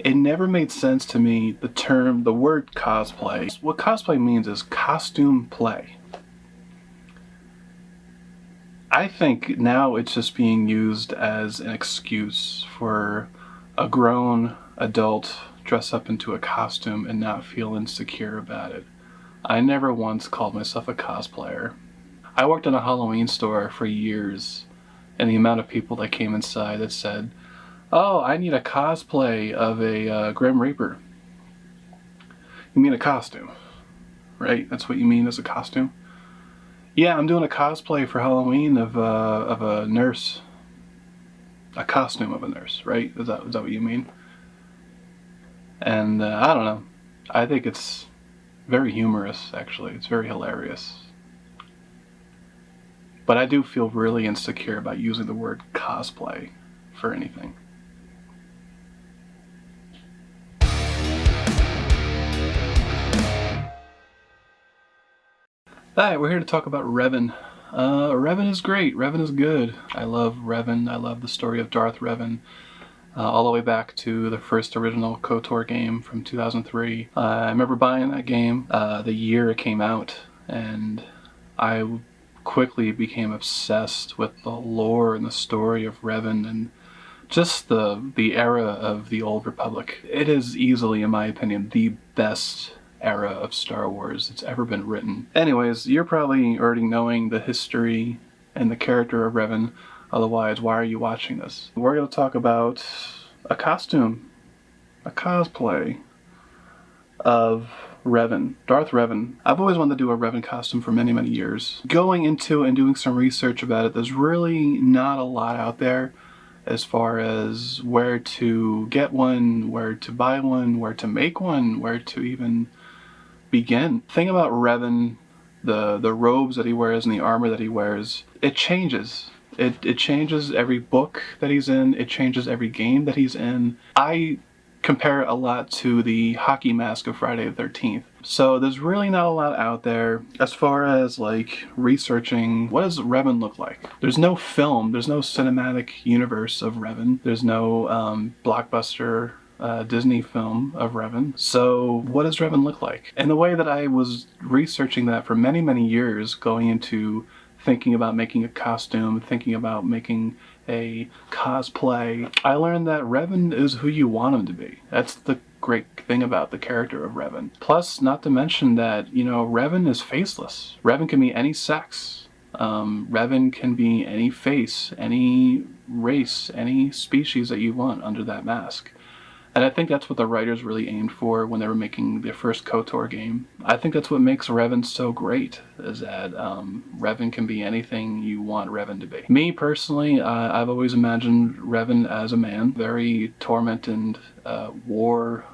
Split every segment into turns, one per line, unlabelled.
it never made sense to me, the word cosplay. What cosplay means is costume play. I think now it's just being used as an excuse for a grown adult dress up into a costume and not feel insecure about it. I never once called myself a cosplayer. I worked in a Halloween store for years, and the amount of people that came inside that said, "Oh, I need a cosplay of a Grim Reaper." You mean a costume, right? That's what you mean as a costume? Yeah, I'm doing a cosplay for Halloween of a nurse. A costume of a nurse, right? Is that what you mean? And I don't know. I think it's very humorous, actually. It's very hilarious. But I do feel really insecure about using the word cosplay for anything. Alright, we're here to talk about Revan. Revan is great. Revan is good. I love Revan. I love the story of Darth Revan. All the way back to the first original KOTOR game from 2003. I remember buying that game the year it came out, and I quickly became obsessed with the lore and the story of Revan and just the era of the Old Republic. It is easily, in my opinion, the best era of Star Wars that's ever been written. Anyways, you're probably already knowing the history and the character of Revan. Otherwise, why are you watching this? We're going to talk about a costume, a cosplay of Revan, Darth Revan. I've always wanted to do a Revan costume for many, many years. Going into and doing some research about it, there's really not a lot out there as far as where to get one, where to buy one, where to make one, where to even begin. The thing about Revan, the robes that he wears and the armor that he wears, it changes. It changes every book that he's in. It changes every game that he's in. I compare it a lot to the hockey mask of Friday the 13th. So there's really not a lot out there as far as like researching what does Revan look like. There's no film, there's no cinematic universe of Revan. There's no blockbuster Disney film of Revan. So what does Revan look like? And the way that I was researching that for many, many years, going into thinking about making a costume, thinking about making a cosplay, I learned that Revan is who you want him to be. That's the great thing about the character of Revan. Plus, not to mention that, you know, Revan is faceless. Revan can be any sex. Revan can be any face, any race, any species that you want under that mask. And I think that's what the writers really aimed for when they were making their first KOTOR game. I think that's what makes Revan so great, is that Revan can be anything you want Revan to be. Me, personally, I've always imagined Revan as a man. Very tormented, war,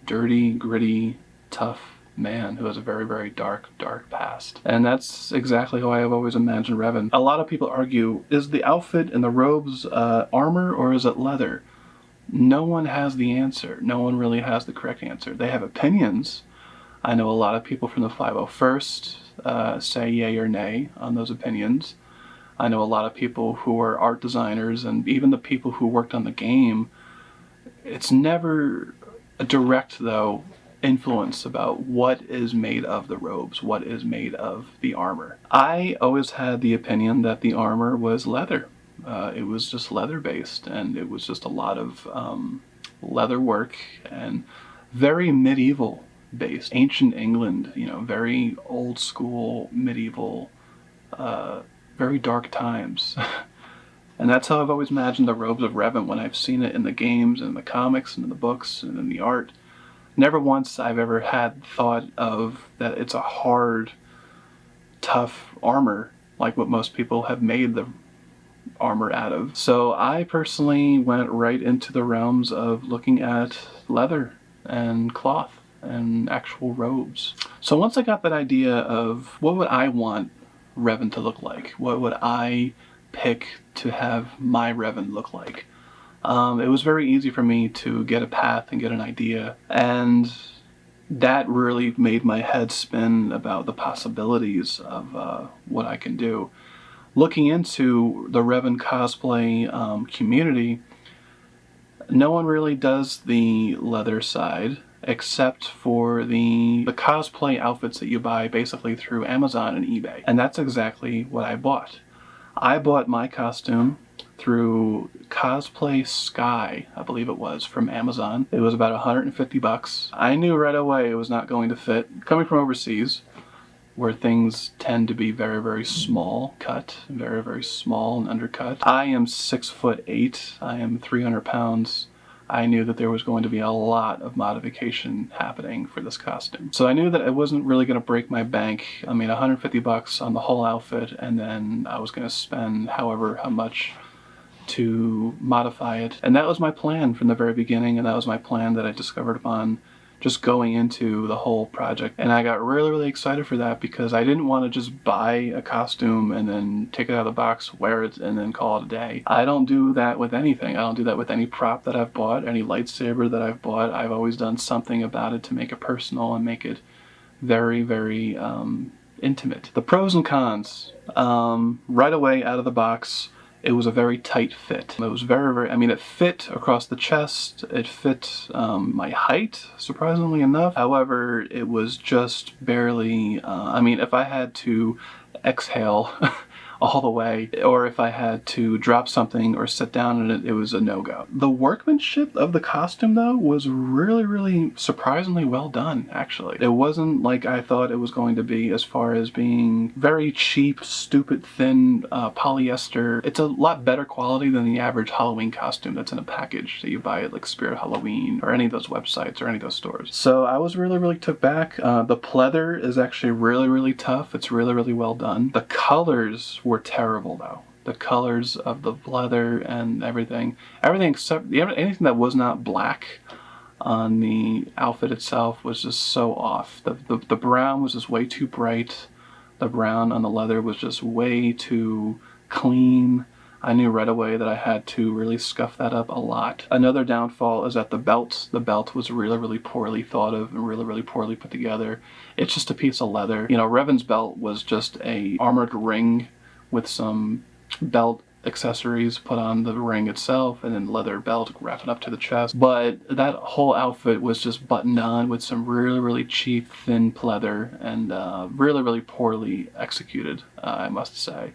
dirty, gritty, tough man who has a very, very dark, dark past. And that's exactly how I have always imagined Revan. A lot of people argue, is the outfit and the robes armor or is it leather? No one has the answer. No one really has the correct answer. They have opinions. I know a lot of people from the 501st say yay or nay on those opinions. I know a lot of people who are art designers and even the people who worked on the game. It's never a direct, though, influence about what is made of the robes, what is made of the armor. I always had the opinion that the armor was leather. It was just leather based, and it was just a lot of leather work and very medieval based. Ancient England, you know, very old school medieval, very dark times. And that's how I've always imagined the robes of Revan when I've seen it in the games and the comics and in the books and in the art. Never once I've ever had thought of that it's a hard, tough armor like what most people have made the armor out of. So I personally went right into the realms of looking at leather and cloth and actual robes. So once I got that idea of what would I want Revan to look like, what would I pick to have my Revan look like, it was very easy for me to get a path and get an idea, and that really made my head spin about the possibilities of what I can do. Looking into the Revan cosplay community, No one really does the leather side except for the cosplay outfits that you buy basically through Amazon and eBay. And that's exactly what I bought. I bought my costume through Cosplay Sky, I believe it was, from Amazon. It was about 150 bucks. I knew right away it was not going to fit. Coming from overseas, where things tend to be very, very small cut, very, very small and undercut. I am 6'8". I am 300 pounds. I knew that there was going to be a lot of modification happening for this costume. So I knew that it wasn't really going to break my bank. I mean, 150 bucks on the whole outfit, and then I was going to spend how much to modify it. And that was my plan from the very beginning, and that was my plan that I discovered upon just going into the whole project. And I got really, really excited for that because I didn't want to just buy a costume and then take it out of the box, wear it, and then call it a day. I don't do that with anything. I don't do that with any prop that I've bought, any lightsaber that I've bought. I've always done something about it to make it personal and make it very, very intimate. The pros and cons. Right away out of the box, it was a very tight fit. It was very, very, I mean, it fit across the chest. It fit my height, surprisingly enough. However, it was just barely, I mean, if I had to exhale all the way, or if I had to drop something or sit down in it, it was a no-go. The workmanship of the costume, though, was really, really surprisingly well done, actually. It wasn't like I thought it was going to be as far as being very cheap, stupid, thin polyester. It's a lot better quality than the average Halloween costume that's in a package that you buy at like Spirit Halloween or any of those websites or any of those stores. So I was really, really took back. The pleather is actually really, really tough. It's really, really well done. The colors were terrible though. The colors of the leather and everything except anything that was not black on the outfit itself was just so off. The brown was just way too bright. The brown on the leather was just way too clean. I knew right away that I had to really scuff that up a lot. Another downfall is that the belt. The belt was really, really poorly thought of and really, really poorly put together. It's just a piece of leather. You know, Revan's belt was just a armored ring with some belt accessories put on the ring itself and then leather belt wrapping up to the chest. But that whole outfit was just buttoned on with some really, really cheap thin pleather and really, really poorly executed, I must say.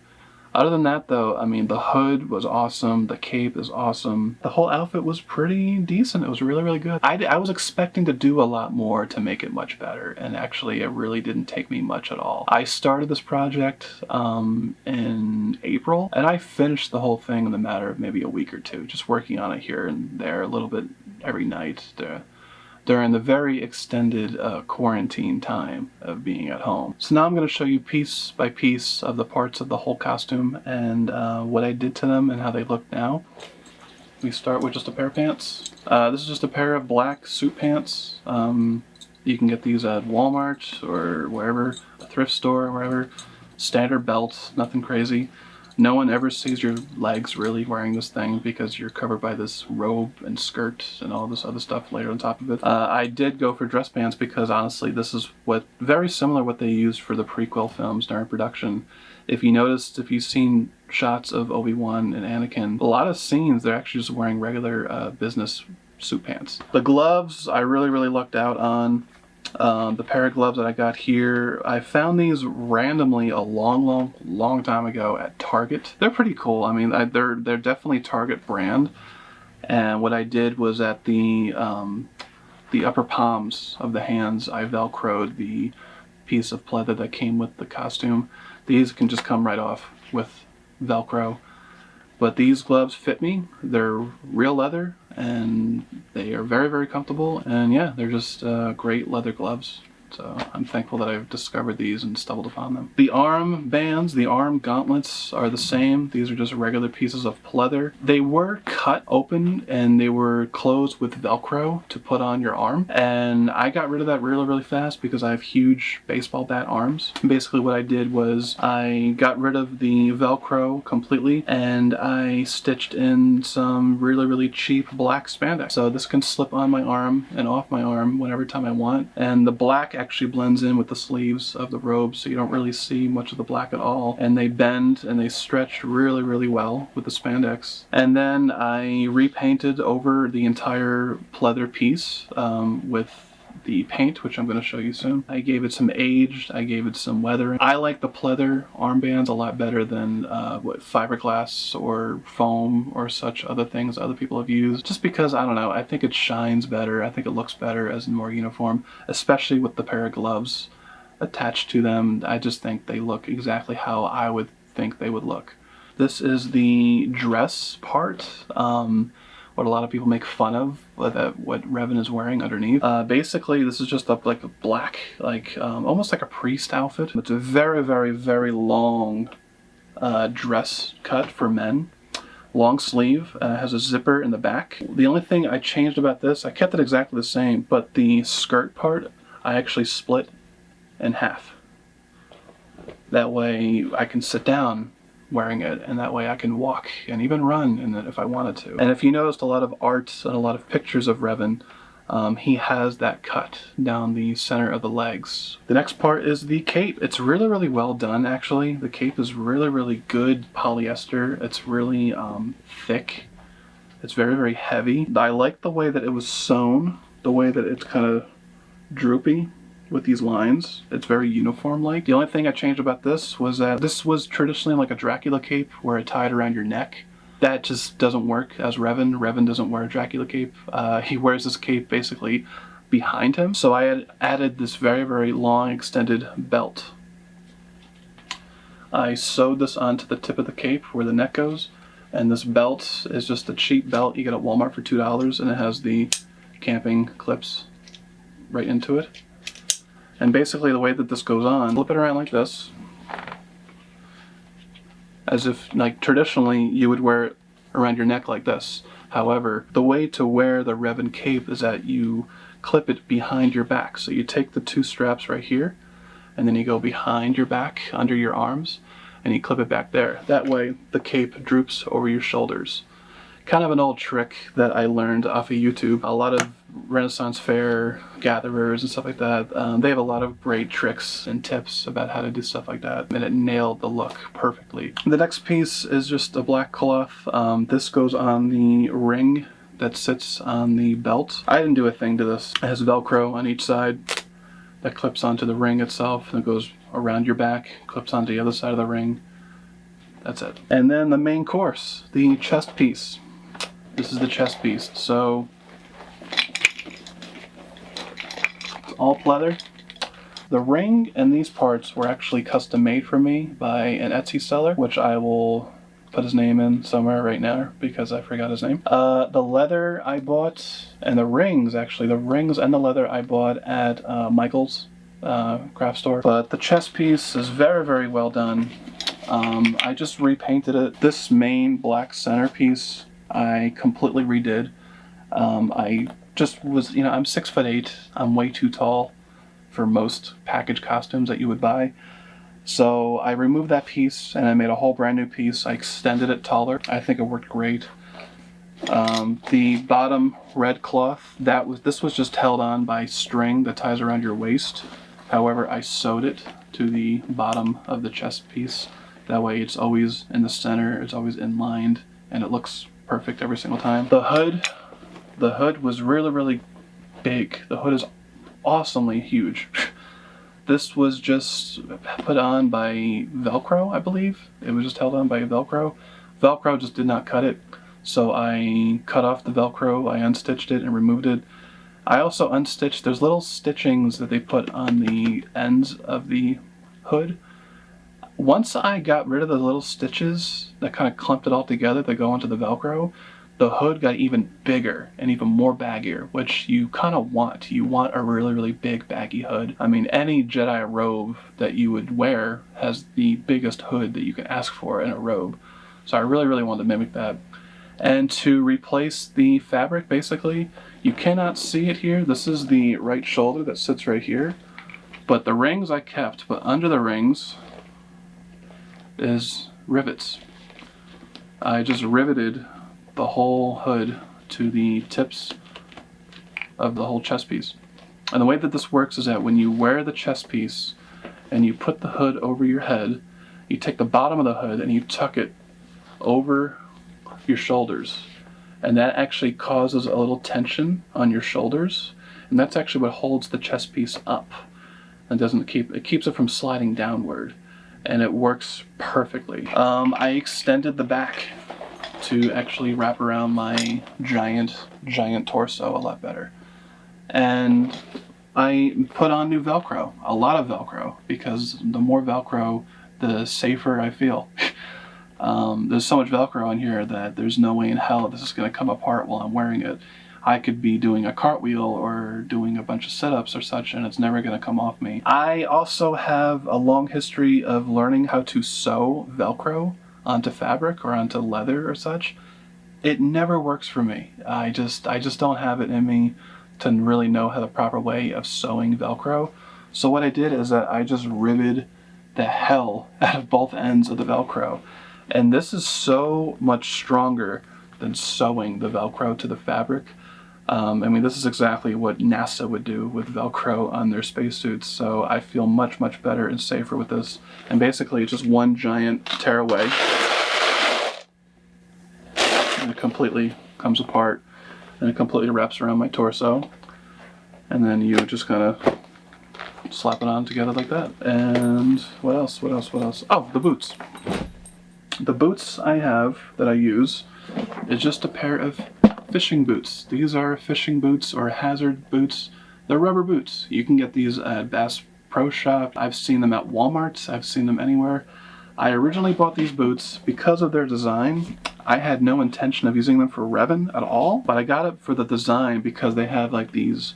Other than that though, I mean, the hood was awesome, the cape is awesome. The whole outfit was pretty decent. It was really, really good. I was expecting to do a lot more to make it much better, and actually it really didn't take me much at all. I started this project in April, and I finished the whole thing in the matter of maybe a week or two, just working on it here and there a little bit every night during the very extended quarantine time of being at home. So now I'm going to show you piece by piece of the parts of the whole costume and what I did to them and how they look now. We start with just a pair of pants. This is just a pair of black suit pants. You can get these at Walmart or wherever, a thrift store or wherever. Standard belt, nothing crazy. No one ever sees your legs really wearing this thing because you're covered by this robe and skirt and all this other stuff later on top of it. I did go for dress pants because honestly this is very similar what they used for the prequel films during production. If you noticed, if you've seen shots of Obi-Wan and Anakin, a lot of scenes they're actually just wearing regular business suit pants. The gloves I really, really lucked out on. The pair of gloves that I got here, I found these randomly a long time ago at Target. They're pretty cool. I mean, they're definitely Target brand. And what I did was at the upper palms of the hands, I velcroed the piece of pleather that came with the costume. These can just come right off with Velcro. But these gloves fit me. They're real leather and they are very, very comfortable. And yeah, they're just great leather gloves. So I'm thankful that I've discovered these and stumbled upon them. The arm bands, the arm gauntlets are the same. These are just regular pieces of pleather. They were cut open and they were closed with Velcro to put on your arm. And I got rid of that really, really fast because I have huge baseball bat arms. Basically what I did was I got rid of the Velcro completely and I stitched in some really, really cheap black spandex. So this can slip on my arm and off my arm whenever time I want. And the black actually blends in with the sleeves of the robe, so you don't really see much of the black at all. And they bend and they stretch really, really well with the spandex. And then I repainted over the entire pleather piece with the paint, which I'm going to show you soon. I gave it some age, I gave it some weathering. I like the pleather armbands a lot better than fiberglass or foam or such other things other people have used, just because, I don't know, I think it shines better, I think it looks better as more uniform, especially with the pair of gloves attached to them. I just think they look exactly how I would think they would look. This is the dress part. What a lot of people make fun of, what Revan is wearing underneath. Basically, this is just like a black, almost like a priest outfit. It's a very, very, very long dress cut for men. Long sleeve, has a zipper in the back. The only thing I changed about this, I kept it exactly the same, but the skirt part, I actually split in half. That way I can sit down wearing it, and that way I can walk and even run in it if I wanted to. And if you noticed a lot of art and a lot of pictures of Revan, he has that cut down the center of the legs. The next part is the cape. It's really, really well done, actually. The cape is really, really good polyester. It's really thick. It's very, very heavy. I like the way that it was sewn, the way that it's kind of droopy with these lines. It's very uniform-like. The only thing I changed about this was that this was traditionally like a Dracula cape where it tied around your neck. That just doesn't work as Revan. Revan doesn't wear a Dracula cape. He wears this cape basically behind him. So I had added this very, very long extended belt. I sewed this onto the tip of the cape where the neck goes, and this belt is just a cheap belt you get at Walmart for $2, and it has the camping clips right into it. And basically the way that this goes on, flip it around like this, as if like traditionally you would wear it around your neck like this. However, the way to wear the Revan cape is that you clip it behind your back. So you take the two straps right here, and then you go behind your back, under your arms, and you clip it back there. That way the cape droops over your shoulders. Kind of an old trick that I learned off of YouTube. A lot of Renaissance fair gatherers and stuff like that, they have a lot of great tricks and tips about how to do stuff like that, and it nailed the look perfectly. The next piece is just a black cloth. This goes on the ring that sits on the belt. I didn't do a thing to this. It has Velcro on each side that clips onto the ring itself, and it goes around your back, clips onto the other side of the ring. That's it. And then the main course, the chest piece. This is the chest piece. So it's all pleather. The ring and these parts were actually custom made for me by an Etsy seller, which I will put his name in somewhere right now because I forgot his name. The leather I bought, and the rings actually, the rings and the leather I bought at Michael's craft store. But the chest piece is very, very well done. I just repainted it. This main black centerpiece I completely redid. I just was, you know, I'm 6'8". I'm way too tall for most package costumes that you would buy. So I removed that piece and I made a whole brand new piece. I extended it taller. I think it worked great. The bottom red cloth, this was just held on by string that ties around your waist. However, I sewed it to the bottom of the chest piece. That way it's always in the center, it's always inlined, and it looks perfect every single time. The hood was really, really big. The hood is awesomely huge. This was just put on by Velcro, I believe. It was just held on by Velcro. Velcro just did not cut it, so I cut off the Velcro, I unstitched it and removed it. I also unstitched, there's little stitchings that they put on the ends of the hood. Once I got rid of the little stitches that kind of clumped it all together that go onto the Velcro, the hood got even bigger and even more baggier, which you kind of want. You want a really, really big baggy hood. I mean, any Jedi robe that you would wear has the biggest hood that you can ask for in a robe. So I really, really wanted to mimic that. And to replace the fabric, basically, you cannot see it here. This is the right shoulder that sits right here. But the rings I kept, but under the rings is rivets. I just riveted the whole hood to the tips of the whole chest piece. And the way that this works is that when you wear the chest piece and you put the hood over your head, you take the bottom of the hood and you tuck it over your shoulders. And that actually causes a little tension on your shoulders. And that's actually what holds the chest piece up. It keeps it from sliding downward. And it works perfectly. I extended the back to actually wrap around my giant torso a lot better. And I put on new Velcro, a lot of Velcro, because the more Velcro, the safer I feel. There's so much Velcro on here that there's no way in hell this is going to come apart while I'm wearing it. I could be doing a cartwheel or doing a bunch of sit-ups or such, and it's never going to come off me. I also have a long history of learning how to sew Velcro onto fabric or onto leather or such. It never works for me. I just don't have it in me to really know how the proper way of sewing Velcro. So what I did is that I just riveted the hell out of both ends of the Velcro. And this is so much stronger than sewing the Velcro to the fabric. I mean, this is exactly what NASA would do with Velcro on their spacesuits, so I feel much, much better and safer with this. And basically, it's just one giant tearaway. And it completely comes apart, and it completely wraps around my torso. And then you just kind of slap it on together like that. And what else? Oh, the boots. The boots I have that I use is just a pair of fishing boots. These are fishing boots or hazard boots. They're rubber boots. You can get these at Bass Pro Shop. I've seen them at Walmart. I've seen them anywhere. I originally bought these boots because of their design. I had no intention of using them for Revan at all, but I got it for the design because they have like these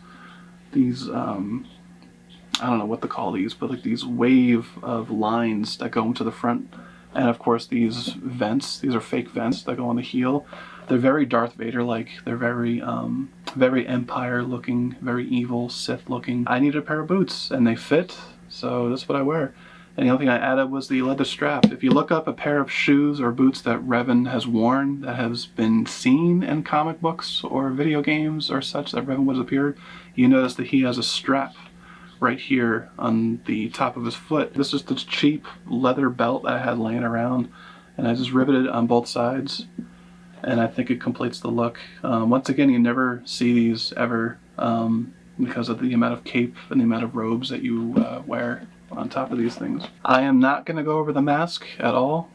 I don't know what to call these, but like these wave of lines that go into the front. And of course these vents, these are fake vents that go on the heel. They're very Darth Vader-like. They're very Empire-looking, very evil, Sith-looking. I needed a pair of boots, and they fit, so that's what I wear. And the only thing I added was the leather strap. If you look up a pair of shoes or boots that Revan has worn that has been seen in comic books or video games or such that Revan would have appeared, you notice that he has a strap right here on the top of his foot. This is the cheap leather belt that I had laying around, and I just riveted it on both sides, and I think it completes the look. Once again, you never see these ever because of the amount of cape and the amount of robes that you wear on top of these things. I am not going to go over the mask at all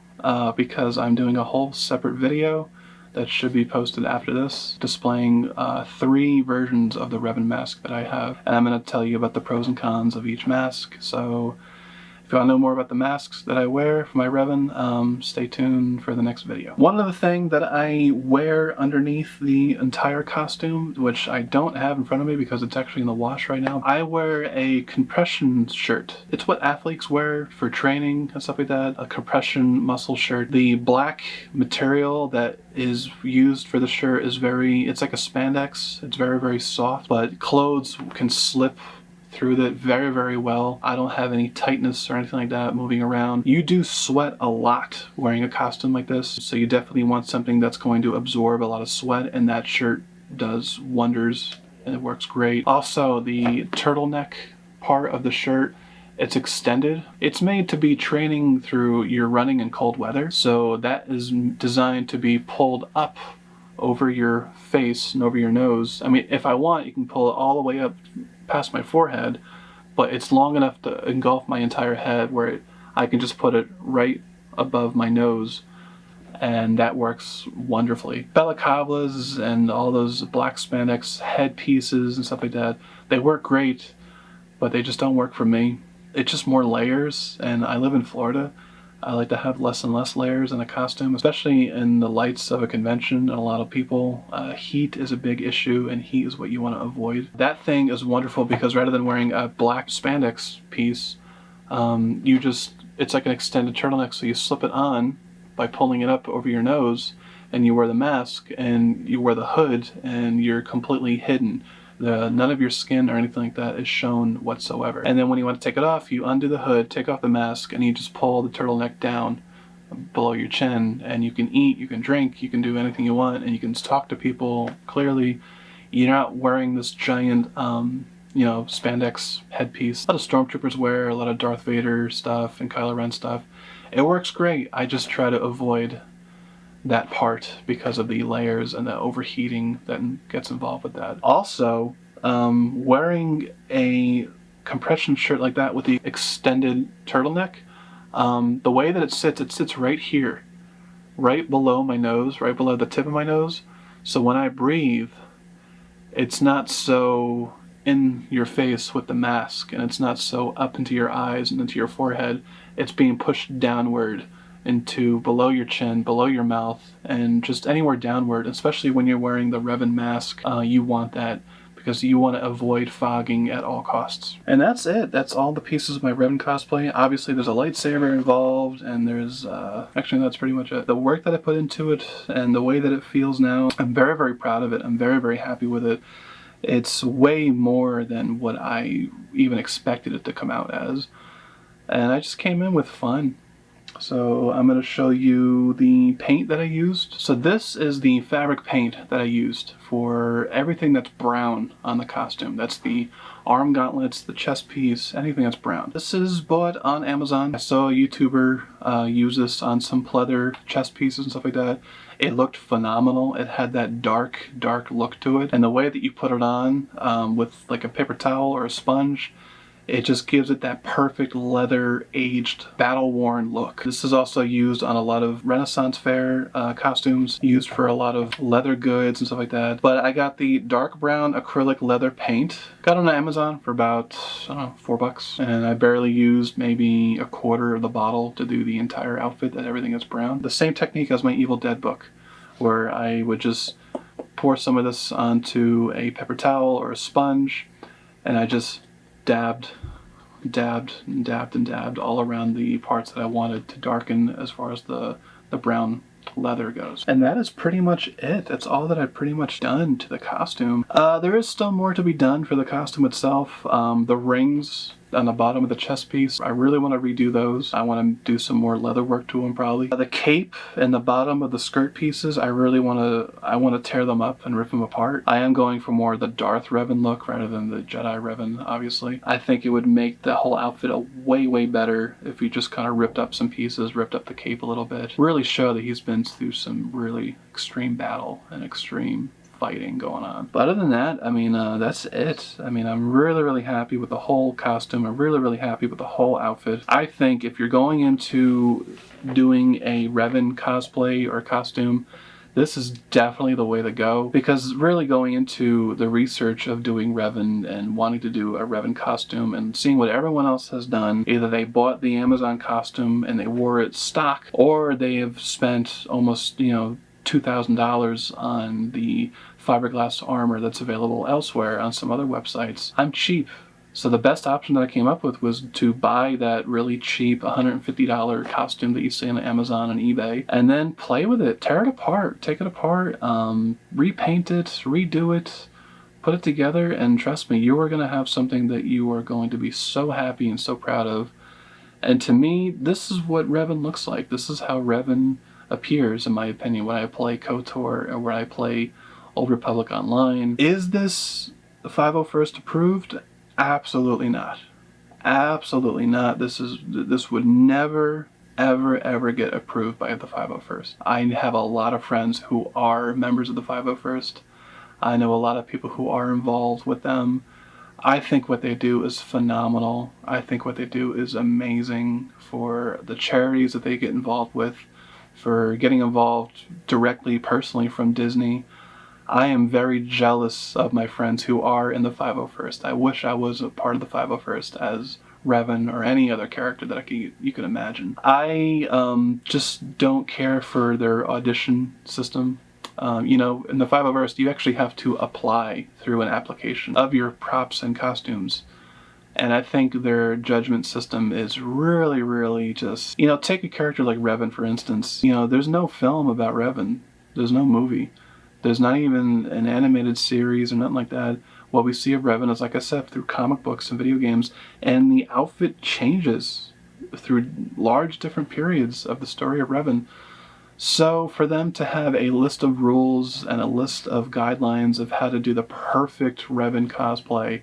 because I'm doing a whole separate video that should be posted after this, displaying 3 versions of the Revan mask that I have. And I'm going to tell you about the pros and cons of each mask. So if you want to know more about the masks that I wear for my Revan, stay tuned for the next video. One other thing that I wear underneath the entire costume, which I don't have in front of me because it's actually in the wash right now, I wear a compression shirt. It's what athletes wear for training and stuff like that, a compression muscle shirt. The black material that is used for the shirt is it's like a spandex. It's very, very soft, but clothes can slip through that very, very well. I don't have any tightness or anything like that moving around. You do sweat a lot wearing a costume like this, so you definitely want something that's going to absorb a lot of sweat, and that shirt does wonders, and it works great. Also, the turtleneck part of the shirt, it's extended. It's made to be training through your running in cold weather, so that is designed to be pulled up over your face and over your nose. I mean, if I want, you can pull it all the way up past my forehead, but it's long enough to engulf my entire head where I can just put it right above my nose, and that works wonderfully. Balaclavas and all those black spandex headpieces and stuff like that, they work great, but they just don't work for me. It's just more layers, and I live in Florida. I like to have less and less layers in a costume, especially in the lights of a convention and a lot of people. Heat is a big issue, and heat is what you want to avoid. That thing is wonderful because rather than wearing a black spandex piece, it's like an extended turtleneck, so you slip it on by pulling it up over your nose, and you wear the mask, and you wear the hood, and you're completely hidden. None of your skin or anything like that is shown whatsoever. And then when you want to take it off, you undo the hood, take off the mask, and you just pull the turtleneck down below your chin, and you can eat, you can drink, you can do anything you want, and you can talk to people clearly. You're not wearing this giant spandex headpiece. A lot of Stormtroopers wear, a lot of Darth Vader stuff and Kylo Ren stuff. It works great. I just try to avoid that part because of the layers and the overheating that gets involved with that. Also, wearing a compression shirt like that with the extended turtleneck, the way that it sits right here, right below my nose, right below the tip of my nose. So when I breathe, it's not so in your face with the mask, and it's not so up into your eyes and into your forehead. It's being pushed downward into below your chin, below your mouth, and just anywhere downward, especially when you're wearing the Revan mask. You want that because you want to avoid fogging at all costs. And that's it. That's all the pieces of my Revan cosplay. Obviously there's a lightsaber involved, and there's actually that's pretty much it. The work that I put into it and the way that it feels now, I'm very, very proud of it. I'm very, very happy with it. It's way more than what I even expected it to come out as. And I just came in with fun. So I'm going to show you the paint that I used. So this is the fabric paint that I used for everything that's brown on the costume. That's the arm gauntlets, the chest piece, anything that's brown. This is bought on Amazon. I saw a YouTuber use this on some pleather chest pieces and stuff like that. It looked phenomenal. It had that dark look to it. And the way that you put it on with like a paper towel or a sponge, it just gives it that perfect leather aged battle-worn look. This is also used on a lot of Renaissance fair costumes, used for a lot of leather goods and stuff like that. But I got the dark brown acrylic leather paint. Got it on Amazon for about, I don't know, $4. And I barely used maybe a quarter of the bottle to do the entire outfit, that everything is brown. The same technique as my Evil Dead book, where I would just pour some of this onto a paper towel or a sponge, and I just dabbed all around the parts that I wanted to darken as far as the brown leather goes. And that is pretty much it. That's all that I've pretty much done to the costume. There is still more to be done for the costume itself. The rings on the bottom of the chest piece, I really want to redo those. I want to do some more leather work to them probably. The cape and the bottom of the skirt pieces, I want to tear them up and rip them apart. I am going for more of the Darth Revan look rather than the Jedi Revan, obviously. I think it would make the whole outfit a way better if we just kind of ripped up some pieces, ripped up the cape a little bit. Really show that he's been through some really extreme battle and extreme fighting going on. But other than that, I mean, that's it. I mean, I'm really happy with the whole costume. I'm really happy with the whole outfit. I think if you're going into doing a Revan cosplay or costume, this is definitely the way to go, because really going into the research of doing Revan and wanting to do a Revan costume and seeing what everyone else has done, either they bought the Amazon costume and they wore it stock, or they have spent almost, $2,000 on the fiberglass armor that's available elsewhere on some other websites. I'm cheap. So the best option that I came up with was to buy that really cheap $150 costume that you see on Amazon and eBay, and then play with it, tear it apart, take it apart, repaint it, redo it, put it together, and trust me, you are going to have something that you are going to be so happy and so proud of. And to me, this is what Revan looks like. This is how Revan appears, in my opinion, when I play KOTOR or when I play Old Republic Online. Is this 501st approved? Absolutely not. Absolutely not. This would never ever get approved by the 501st. I have a lot of friends who are members of the 501st. I know a lot of people who are involved with them. I think what they do is phenomenal. I think what they do is amazing for the charities that they get involved with, for getting involved directly, personally from Disney. I am very jealous of my friends who are in the 501st. I wish I was a part of the 501st as Revan or any other character that you could imagine. I just don't care for their audition system. In the 501st, you actually have to apply through an application of your props and costumes. And I think their judgment system is really just, take a character like Revan, for instance. There's no film about Revan. There's no movie. There's not even an animated series or nothing like that. What we see of Revan is, like I said, through comic books and video games, and the outfit changes through large different periods of the story of Revan. So for them to have a list of rules and a list of guidelines of how to do the perfect Revan cosplay,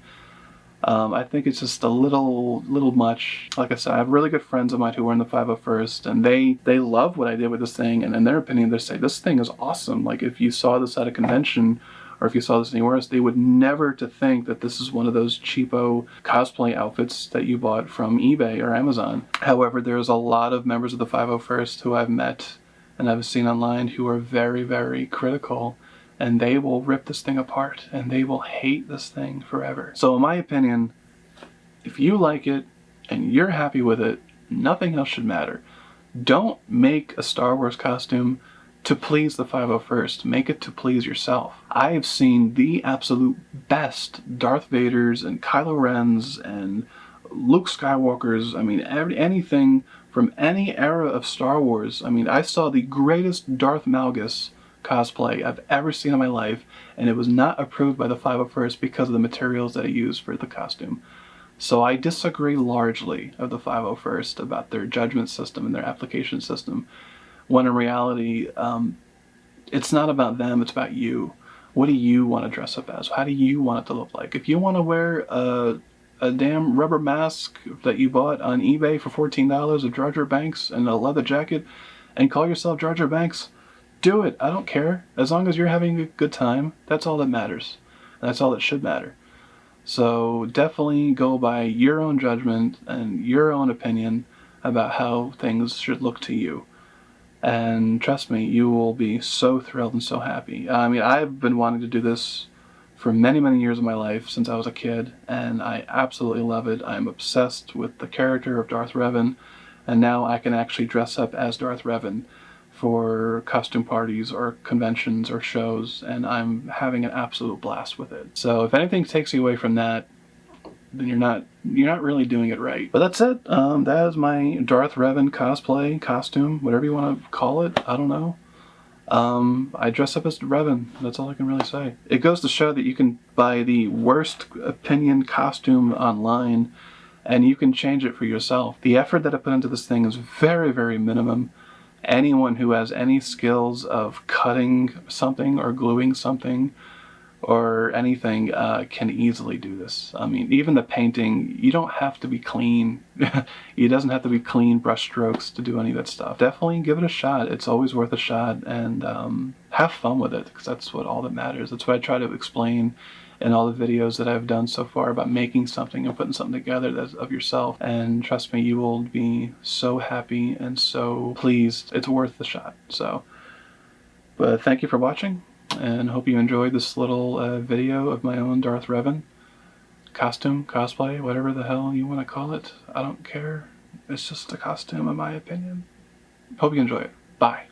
I think it's just a little much. Like I said, I have really good friends of mine who were in the 501st, and they love what I did with this thing, and in their opinion, they say, this thing is awesome. Like, if you saw this at a convention, or if you saw this anywhere else, they would never to think that this is one of those cheapo cosplay outfits that you bought from eBay or Amazon. However, there's a lot of members of the 501st who I've met and I've seen online who are very, very critical, and they will rip this thing apart and they will hate this thing forever. So in my opinion, if you like it and you're happy with it, nothing else should matter. Don't make a Star Wars costume to please the 501st. Make it to please yourself. I've seen the absolute best Darth Vaders and Kylo Rens and Luke Skywalkers. I mean, anything from any era of Star Wars. I mean, I saw the greatest Darth Malgus cosplay I've ever seen in my life, and it was not approved by the 501st because of the materials that I used for the costume. So I disagree largely of the 501st about their judgment system and their application system, when in reality, it's not about them, it's about you. What do you want to dress up as? How do you want it to look like? If you want to wear a damn rubber mask that you bought on eBay for $14 of Jar Jar Banks and a leather jacket and call yourself Jar Jar Banks, do it. I don't care. As long as you're having a good time, that's all that matters. And that's all that should matter. So definitely go by your own judgment and your own opinion about how things should look to you. And trust me, you will be so thrilled and so happy. I mean, I've been wanting to do this for many, many years of my life, since I was a kid, and I absolutely love it. I'm obsessed with the character of Darth Revan, and now I can actually dress up as Darth Revan for costume parties or conventions or shows, and I'm having an absolute blast with it. So if anything takes you away from that, then you're not really doing it right. But that's it. That is my Darth Revan cosplay, costume, whatever you want to call it. I don't know. I dress up as Revan. That's all I can really say. It goes to show that you can buy the worst opinion costume online and you can change it for yourself. The effort that I put into this thing is very, very minimum. Anyone who has any skills of cutting something or gluing something or anything can easily do this. I mean, even the painting, you don't have to be clean. It doesn't have to be clean brush strokes to do any of that stuff. Definitely give it a shot. It's always worth a shot, and have fun with it, because that's what all that matters. That's what I try to explain in all the videos that I've done so far about making something and putting something together that's of yourself. And trust me, you will be so happy and so pleased. It's worth the shot. So, but thank you for watching, and hope you enjoyed this little video of my own Darth Revan costume, cosplay, whatever the hell you want to call it. I don't care. It's just a costume in my opinion. Hope you enjoy it. Bye.